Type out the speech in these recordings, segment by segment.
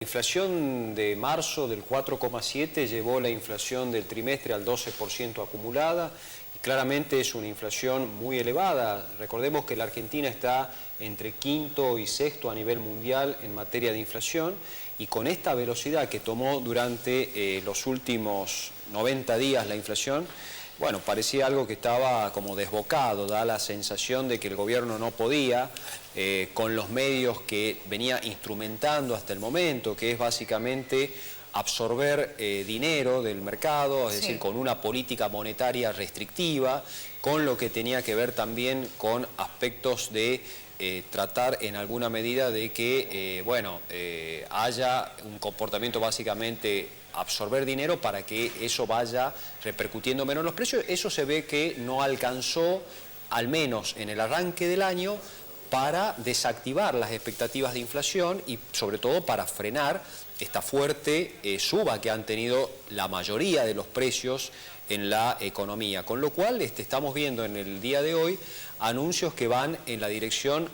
La inflación de marzo del 4,7 llevó la inflación del trimestre al 12% acumulada y claramente es una inflación muy elevada. Recordemos que la Argentina está entre quinto y sexto a nivel mundial en materia de inflación y con esta velocidad que tomó durante los últimos 90 días la inflación, bueno, parecía algo que estaba como desbocado, da la sensación de que el gobierno no podía, con los medios que venía instrumentando hasta el momento, que es básicamente absorber dinero del mercado, es decir, con una política monetaria restrictiva, con lo que tenía que ver también con aspectos de tratar en alguna medida de que, haya un comportamiento básicamente absorber dinero para que eso vaya repercutiendo menos en los precios. Eso se ve que no alcanzó, al menos en el arranque del año, para desactivar las expectativas de inflación y sobre todo para frenar esta fuerte suba que han tenido la mayoría de los precios en la economía. Con lo cual estamos viendo en el día de hoy anuncios que van en la dirección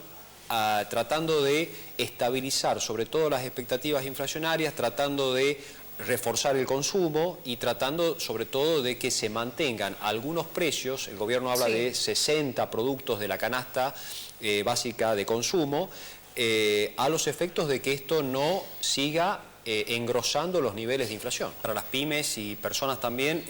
tratando de estabilizar sobre todo las expectativas inflacionarias, tratando de reforzar el consumo y tratando sobre todo de que se mantengan algunos precios. El gobierno habla de 60 productos de la canasta básica de consumo, a los efectos de que esto no siga engrosando los niveles de inflación. Para las pymes y personas también,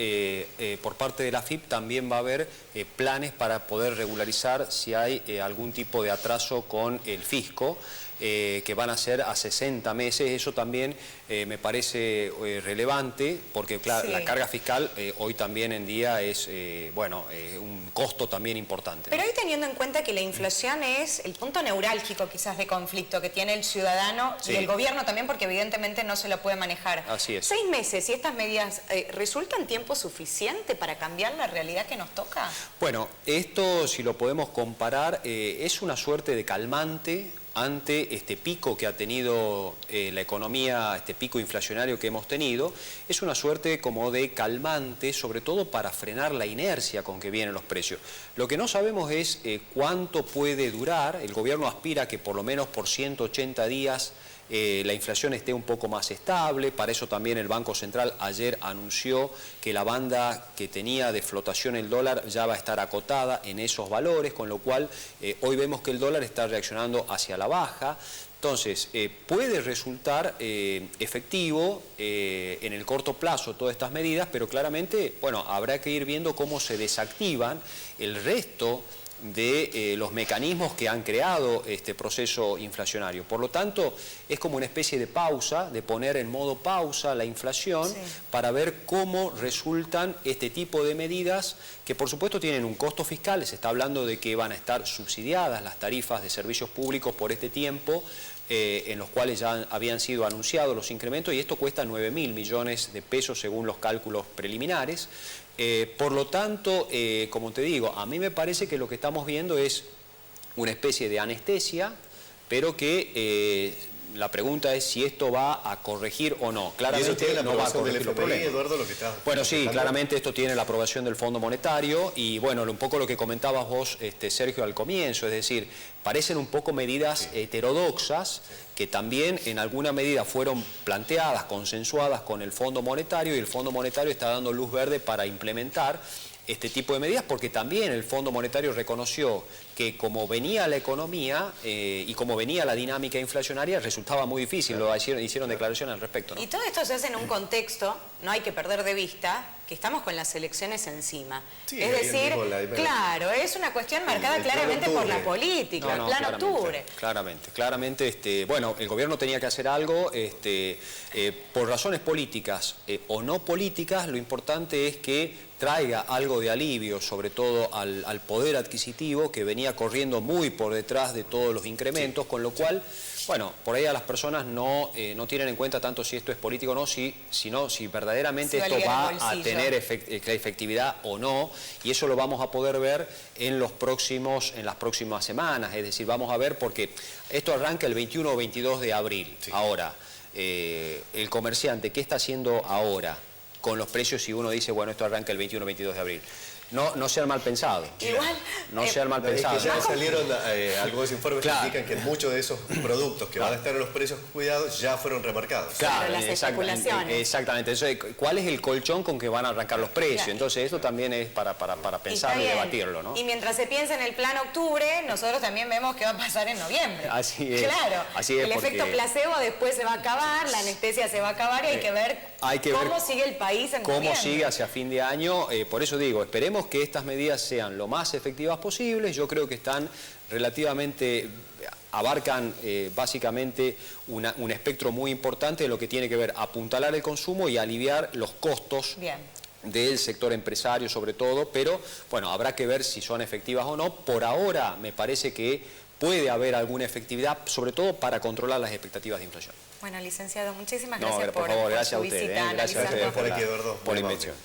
por parte de la AFIP también va a haber planes para poder regularizar si hay algún tipo de atraso con el fisco, que van a ser a 60 meses. Eso también me parece relevante, porque claro, la carga fiscal hoy también en día es un costo también importante, ¿no? Pero hoy, teniendo en cuenta que la inflación es el punto neurálgico quizás de conflicto que tiene el ciudadano y el gobierno también, porque evidentemente no se lo puede manejar. Así es. 6 meses y estas medidas ¿resultan tiempo suficiente para cambiar la realidad que nos toca? Bueno, esto, si lo podemos comparar, es una suerte de calmante ante este pico que ha tenido la economía, este pico inflacionario que hemos tenido. Es una suerte como de calmante, sobre todo para frenar la inercia con que vienen los precios. Lo que no sabemos es cuánto puede durar. El gobierno aspira a que por lo menos por 180 días la inflación esté un poco más estable. Para eso también el Banco Central ayer anunció que la banda que tenía de flotación el dólar ya va a estar acotada en esos valores, con lo cual hoy vemos que el dólar está reaccionando hacia la baja. Entonces, puede resultar efectivo en el corto plazo todas estas medidas, pero claramente, bueno, habrá que ir viendo cómo se desactivan el resto de los mecanismos que han creado este proceso inflacionario. Por lo tanto, es como una especie de pausa, de poner en modo pausa la inflación para ver cómo resultan este tipo de medidas que por supuesto tienen un costo fiscal. Se está hablando de que van a estar subsidiadas las tarifas de servicios públicos por este tiempo, en los cuales ya habían sido anunciados los incrementos, y esto cuesta 9.000 millones de pesos según los cálculos preliminares. Por lo tanto, como te digo, a mí me parece que lo que estamos viendo es una especie de anestesia, pero que la pregunta es si esto va a corregir o no. Claramente no va a corregir los problemas. Eduardo, lo que está bueno, sí, claramente esto tiene la aprobación del Fondo Monetario y bueno, un poco lo que comentabas vos, Sergio, al comienzo, es decir, parecen un poco medidas heterodoxas que también en alguna medida fueron planteadas, consensuadas con el Fondo Monetario, y el Fondo Monetario está dando luz verde para implementar este tipo de medidas, porque también el Fondo Monetario reconoció que como venía la economía y como venía la dinámica inflacionaria, resultaba muy difícil. Hicieron declaraciones al respecto, ¿no? Y todo esto se hace en un contexto, no hay que perder de vista, que estamos con las elecciones encima. Sí, es decir, claro, es una cuestión marcada claramente por la política, el plan octubre. Claramente, bueno, el gobierno tenía que hacer algo, por razones políticas o no políticas. Lo importante es que traiga algo de alivio, sobre todo al poder adquisitivo, que venía corriendo muy por detrás de todos los incrementos, con lo cual, bueno, por ahí a las personas no tienen en cuenta tanto si esto es político o no, sino si verdaderamente esto va a tener efectividad o no, y eso lo vamos a poder ver en las próximas semanas. Es decir, vamos a ver, porque esto arranca el 21 o 22 de abril. Ahora, el comerciante, ¿qué está haciendo ahora con los precios si uno dice, bueno, esto arranca el 21 o 22 de abril? no sean mal pensados. Igual, no sean mal pensados. Es que ya salieron algunos informes que Claro. indican que muchos de esos productos que van a estar en los precios cuidados ya fueron remarcados. Claro, las especulaciones. Exactamente. Entonces, ¿cuál es el colchón con que van a arrancar los precios? Claro. Entonces, esto también es para pensarlo y debatirlo, ¿no? Y mientras se piensa en el plan octubre, nosotros también vemos qué va a pasar en noviembre. Así es. Claro, Así es, el porque efecto placebo después se va a acabar, la anestesia se va a acabar y hay que ver cómo sigue el país en cómo noviembre. sigue hacia fin de año. Por eso digo, esperemos que estas medidas sean lo más efectivas posibles. Yo creo que están relativamente, abarcan básicamente un espectro muy importante de lo que tiene que ver apuntalar el consumo y aliviar los costos. Bien. Del sector empresario sobre todo, pero bueno, habrá que ver si son efectivas o no. Por ahora me parece que puede haber alguna efectividad, sobre todo para controlar las expectativas de inflación. Bueno, licenciado, muchísimas No, gracias por favor, gracias su a usted, visita, gracias a analizando. ustedes Por aquí, Eduardo. por la Muy amable. invención.